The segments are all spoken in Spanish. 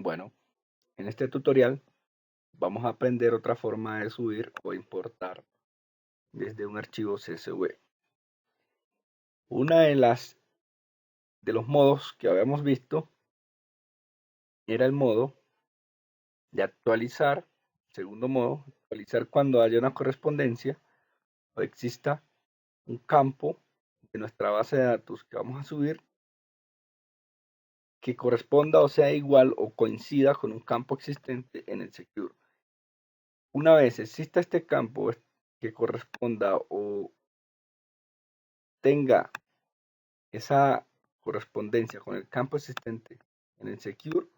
Bueno, en este tutorial vamos a aprender otra forma de subir o importar desde un archivo CSV. Una de los modos que habíamos visto era el modo de actualizar, segundo modo, actualizar cuando haya una correspondencia o exista un campo de nuestra base de datos que vamos a subir que corresponda o sea igual o coincida con un campo existente en el Secure. Una vez exista este campo que corresponda o tenga esa correspondencia con el campo existente en el Secure,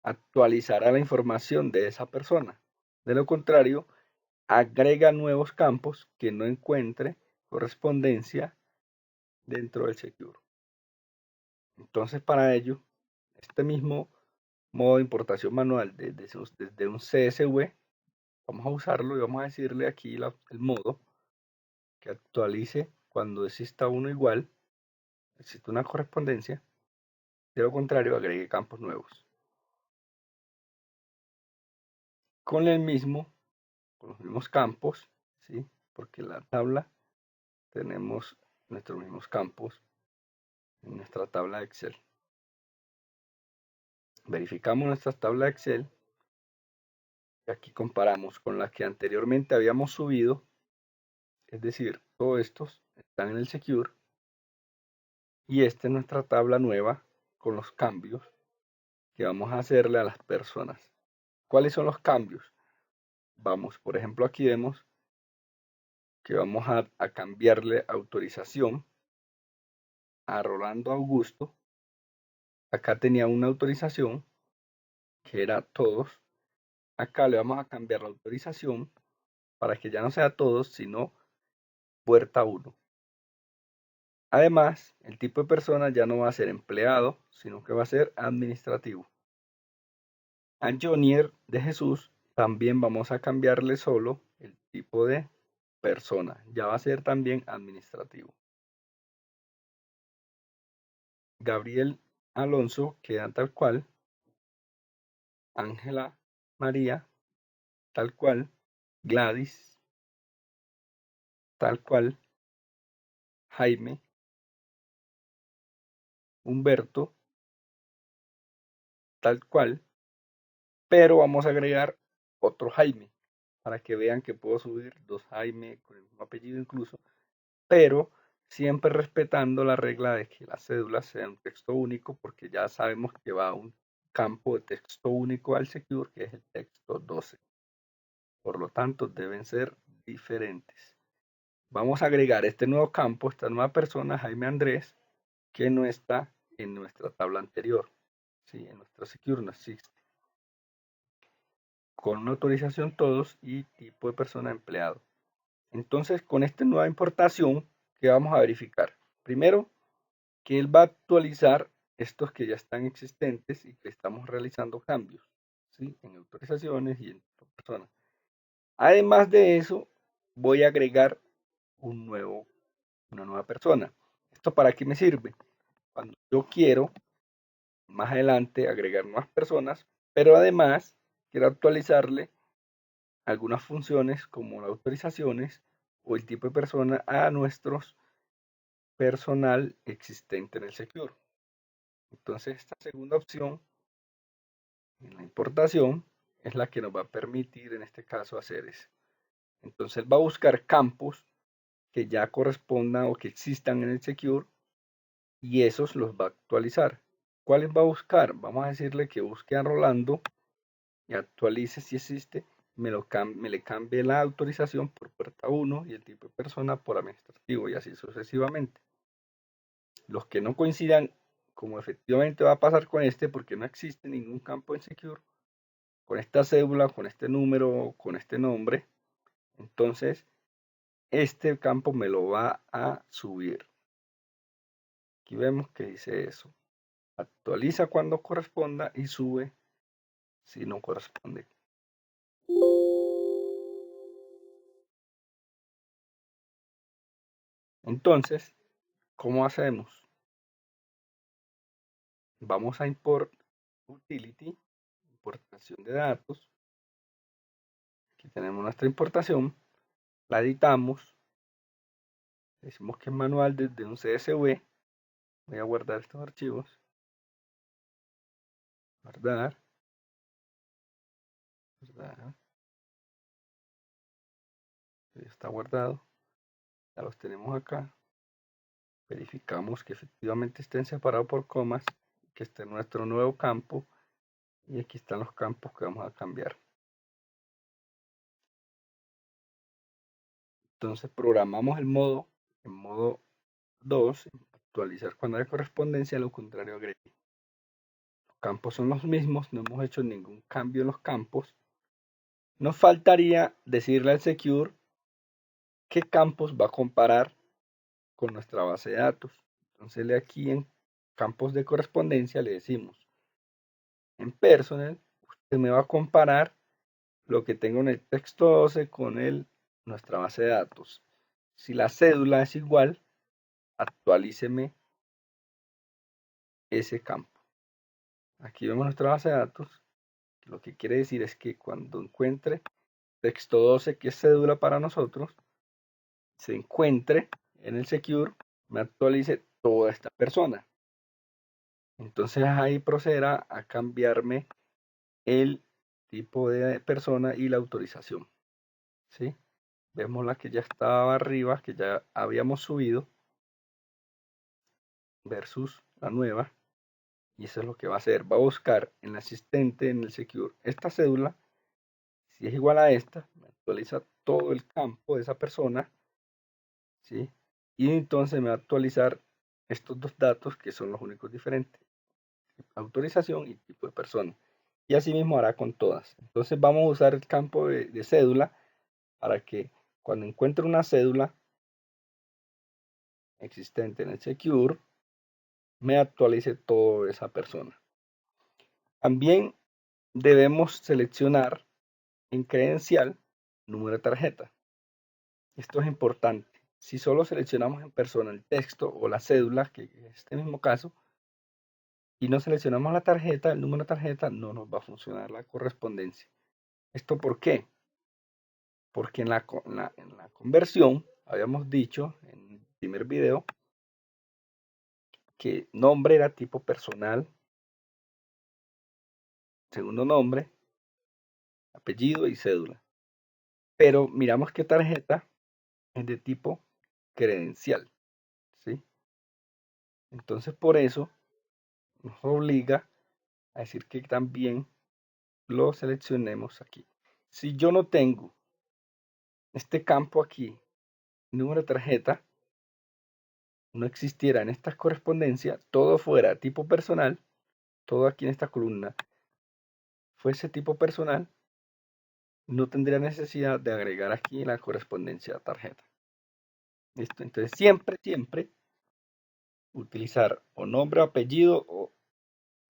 actualizará la información de esa persona. De lo contrario, agrega nuevos campos que no encuentre correspondencia dentro del Secure. Entonces, para ello, este mismo modo de importación manual desde un CSV, vamos a usarlo y vamos a decirle aquí el modo que actualice cuando exista uno igual, existe una correspondencia. De lo contrario, agregue campos nuevos. Con el mismo, con los mismos campos, ¿sí? Porque en la tabla tenemos nuestros mismos campos en nuestra tabla de Excel. Verificamos nuestra tabla de Excel y aquí comparamos con la que anteriormente habíamos subido, es decir, todos estos están en el Secure y esta es nuestra tabla nueva con los cambios que vamos a hacerle a las personas. ¿Cuáles son los cambios? Vamos, por ejemplo, aquí vemos que vamos a cambiarle autorización a Rolando Augusto. Acá tenía una autorización que era todos. Acá le vamos a cambiar la autorización para que ya no sea todos, sino puerta 1. Además, el tipo de persona ya no va a ser empleado, sino que va a ser administrativo. A Jonier de Jesús también vamos a cambiarle solo el tipo de persona. Ya va a ser también administrativo. Gabriel Alonso queda tal cual. Ángela María tal cual. Gladys tal cual. Jaime, Humberto tal cual. Pero vamos a agregar otro Jaime para que vean que puedo subir dos Jaime con el mismo apellido incluso, pero siempre respetando la regla de que la cédula sea un texto único, porque ya sabemos que va a un campo de texto único al Secure, que es el texto 12. Por lo tanto, deben ser diferentes. Vamos a agregar este nuevo campo, esta nueva persona, Jaime Andrés, que no está en nuestra tabla anterior. ¿Sí? En nuestra Secure no existe. Con una autorización todos y tipo de persona empleado. Entonces, con esta nueva importación, ¿qué vamos a verificar? Primero, que él va a actualizar estos que ya están existentes y que estamos realizando cambios, ¿sí? En autorizaciones y en personas. Además de eso, voy a agregar una nueva persona. ¿Esto para qué me sirve? Cuando yo quiero más adelante agregar nuevas personas, pero además quiero actualizarle algunas funciones como las autorizaciones o el tipo de persona a nuestros personal existente en el Secure. Entonces esta segunda opción en la importación es la que nos va a permitir en este caso hacer eso. Entonces él va a buscar campos que ya correspondan o que existan en el Secure y esos los va a actualizar. ¿Cuáles va a buscar? Vamos a decirle que busque a Rolando y actualice si existe, me le cambie la autorización por puerta 1 y el tipo de persona por administrativo y así sucesivamente. Los que no coincidan, como efectivamente va a pasar con este, porque no existe ningún campo en Secure, con esta cédula, con este número, con este nombre, entonces este campo me lo va a subir. Aquí vemos que dice eso. Actualiza cuando corresponda y sube si no corresponde. Entonces, ¿cómo hacemos? Vamos a import utility, importación de datos. Aquí tenemos nuestra importación, la editamos, decimos que es manual desde un CSV. Voy a guardar estos archivos, guardar, guardar, ya está guardado, ya los tenemos acá. Verificamos que efectivamente estén separados por comas, que esté en nuestro nuevo campo, y aquí están los campos que vamos a cambiar. Entonces programamos el modo en modo 2, actualizar cuando haya correspondencia, lo contrario agregue. Los campos son los mismos, no hemos hecho ningún cambio en los campos. Nos faltaría decirle al Secure qué campos va a comparar con nuestra base de datos. Entonces aquí en campos de correspondencia le decimos, en personal, usted me va a comparar lo que tengo en el texto 12 con nuestra base de datos. Si la cédula es igual, actualíceme ese campo. Aquí vemos nuestra base de datos. Lo que quiere decir es que cuando encuentre texto 12, que es cédula para nosotros, se encuentre en el Secure, me actualice toda esta persona. Entonces ahí procederá a cambiarme el tipo de persona y la autorización. ¿Sí? Vemos la que ya estaba arriba, que ya habíamos subido, versus la nueva. Y eso es lo que va a hacer. Va a buscar en el asistente, en el Secure, esta cédula. Si es igual a esta, me actualiza todo el campo de esa persona. ¿Sí? Y entonces me va a actualizar estos dos datos que son los únicos diferentes. Autorización y tipo de persona. Y así mismo hará con todas. Entonces vamos a usar el campo de cédula para que cuando encuentre una cédula existente en el Secure, me actualice toda esa persona. También debemos seleccionar en credencial número de tarjeta. Esto es importante. Si solo seleccionamos en persona el texto o la cédula, que es este mismo caso, y no seleccionamos la tarjeta, el número de tarjeta, no nos va a funcionar la correspondencia. ¿Esto por qué? Porque en la conversión habíamos dicho en el primer video que nombre era tipo personal, segundo nombre, apellido y cédula. Pero miramos que tarjeta es de tipo credencial, ¿sí? Entonces por eso nos obliga a decir que también lo seleccionemos aquí. Si yo no tengo este campo aquí, número de tarjeta, no existiera en esta correspondencia, todo fuera tipo personal, todo aquí en esta columna fuese tipo personal, no tendría necesidad de agregar aquí la correspondencia tarjeta. ¿Listo? Entonces siempre utilizar o nombre o apellido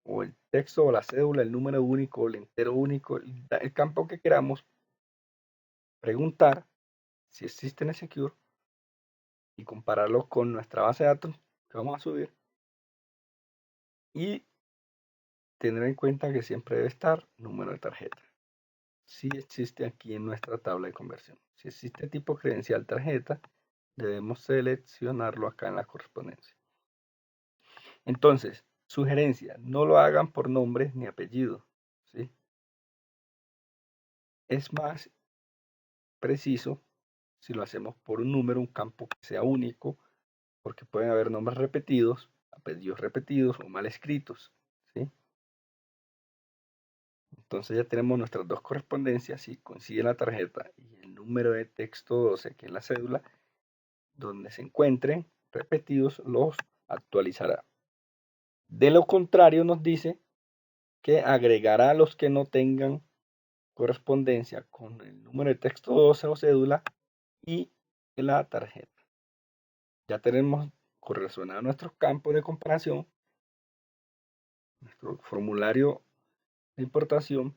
o el texto o la cédula, el número único, el entero único, el campo que queramos, preguntar si existe en el Secure y compararlo con nuestra base de datos que vamos a subir y tener en cuenta que siempre debe estar número de tarjeta. Si existe aquí en nuestra tabla de conversión. Si existe tipo credencial tarjeta, debemos seleccionarlo acá en la correspondencia. Entonces, sugerencia, no lo hagan por nombre ni apellido, ¿sí? Es más preciso si lo hacemos por un número, un campo que sea único, porque pueden haber nombres repetidos, apellidos repetidos o mal escritos, ¿sí? Entonces ya tenemos nuestras dos correspondencias, si coincide la tarjeta y el número de texto 12, que es la cédula, donde se encuentren repetidos, los actualizará. De lo contrario, nos dice que agregará a los que no tengan correspondencia con el número de texto 12 o cédula y la tarjeta. Ya tenemos correlacionado nuestros campos de comparación, nuestro formulario de importación,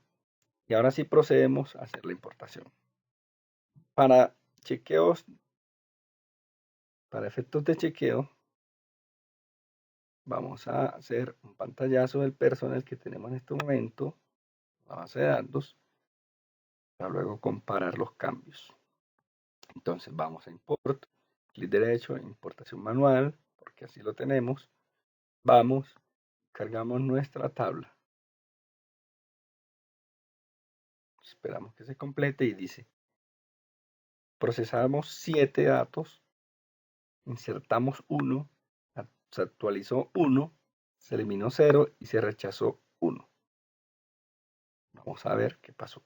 y ahora sí procedemos a hacer la importación. Para chequeos, para efectos de chequeo, vamos a hacer un pantallazo del personal que tenemos en este momento. la base de datos para luego comparar los cambios. Entonces vamos a import, clic derecho, importación manual, porque así lo tenemos. Vamos, cargamos nuestra tabla. Esperamos que se complete y dice, procesamos 7 datos, insertamos 1, se actualizó 1, se eliminó 0 y se rechazó 1. Vamos a ver qué pasó.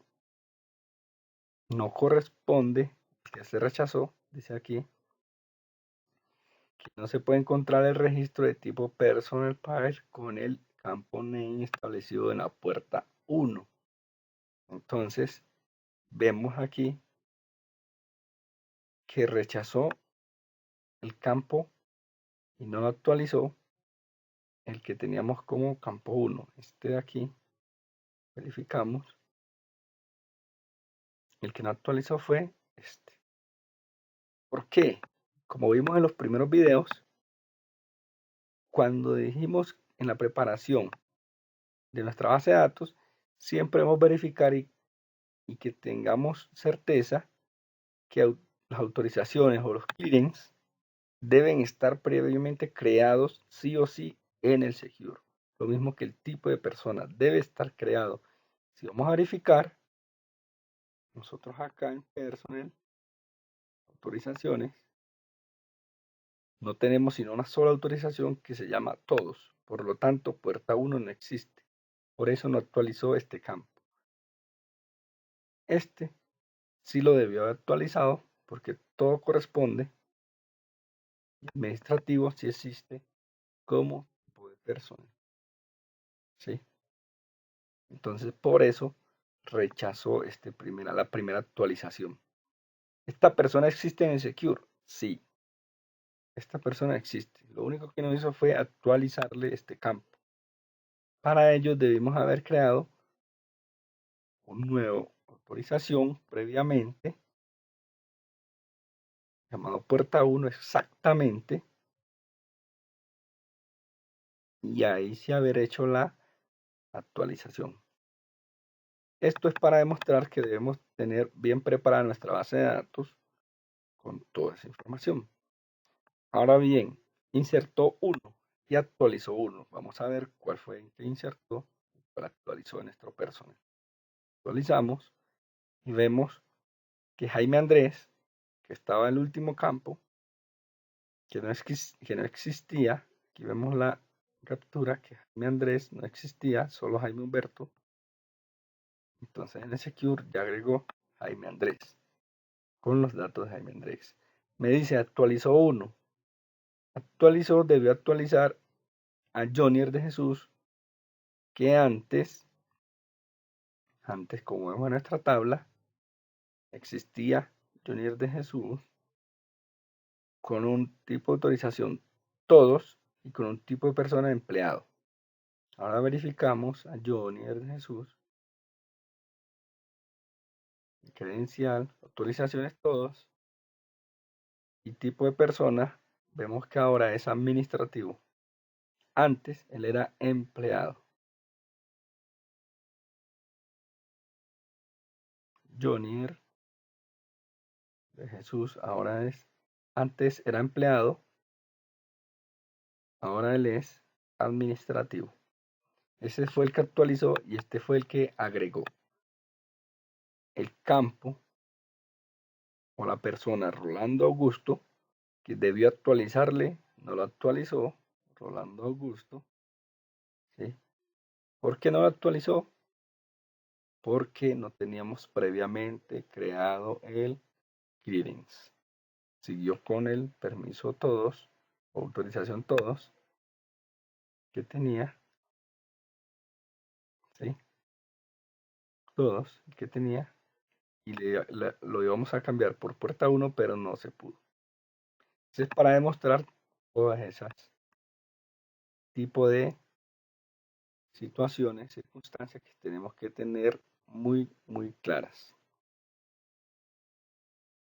No corresponde, que se rechazó, dice aquí, que no se puede encontrar el registro de tipo personal pair con el campo name establecido en la puerta 1. Entonces, vemos aquí que rechazó el campo y no lo actualizó el que teníamos como campo 1. Este de aquí, verificamos. El que no actualizó fue este. ¿Por qué? Como vimos en los primeros videos, cuando dijimos en la preparación de nuestra base de datos, siempre debemos verificar y que tengamos certeza que las autorizaciones o los clearings deben estar previamente creados sí o sí en el Secure. Lo mismo que el tipo de persona debe estar creado. Si vamos a verificar, nosotros acá en Personal, autorizaciones, no tenemos sino una sola autorización que se llama todos. Por lo tanto, puerta 1 no existe. Por eso no actualizó este campo. Este sí lo debió haber actualizado porque todo corresponde. Administrativo sí existe como tipo de persona. ¿Sí? Entonces, por eso rechazó la primera actualización. ¿Esta persona existe en el Secure? Sí. Esta persona existe. Lo único que nos hizo fue actualizarle este campo. Para ello debimos haber creado un nuevo autorización previamente llamado puerta 1 exactamente y ahí sí haber hecho la actualización. Esto es para demostrar que debemos tener bien preparada nuestra base de datos con toda esa información. Ahora bien, insertó 1 y actualizó 1. Vamos a ver cuál fue el que insertó y cuál actualizó en nuestro personal. Actualizamos y vemos que Jaime Andrés, que estaba en el último campo, que no existía, aquí vemos la captura, que Jaime Andrés no existía, solo Jaime Humberto. Entonces en el Secure ya agregó Jaime Andrés con los datos de Jaime Andrés. Me dice actualizó 1. Actualizó, debió actualizar a Jonier de Jesús, que antes como vemos en nuestra tabla, existía Jonier de Jesús con un tipo de autorización todos y con un tipo de persona empleado. Ahora verificamos a Jonier de Jesús, credencial, autorizaciones todos y tipo de persona. Vemos que ahora es administrativo. Antes él era empleado. Jonier de Jesús antes era empleado, ahora él es administrativo. Ese fue el que actualizó y este fue el que agregó. El campo o la persona Rolando Augusto, que debió actualizarle, no lo actualizó, Rolando Augusto. ¿Sí? ¿Por qué no lo actualizó? Porque no teníamos previamente creado el clearance. Siguió con el permiso todos, autorización todos, que tenía, ¿sí? Todos, que tenía, y lo íbamos a cambiar por puerta 1, pero no se pudo. Entonces, para demostrar todas esas tipos de situaciones, circunstancias que tenemos que tener muy claras.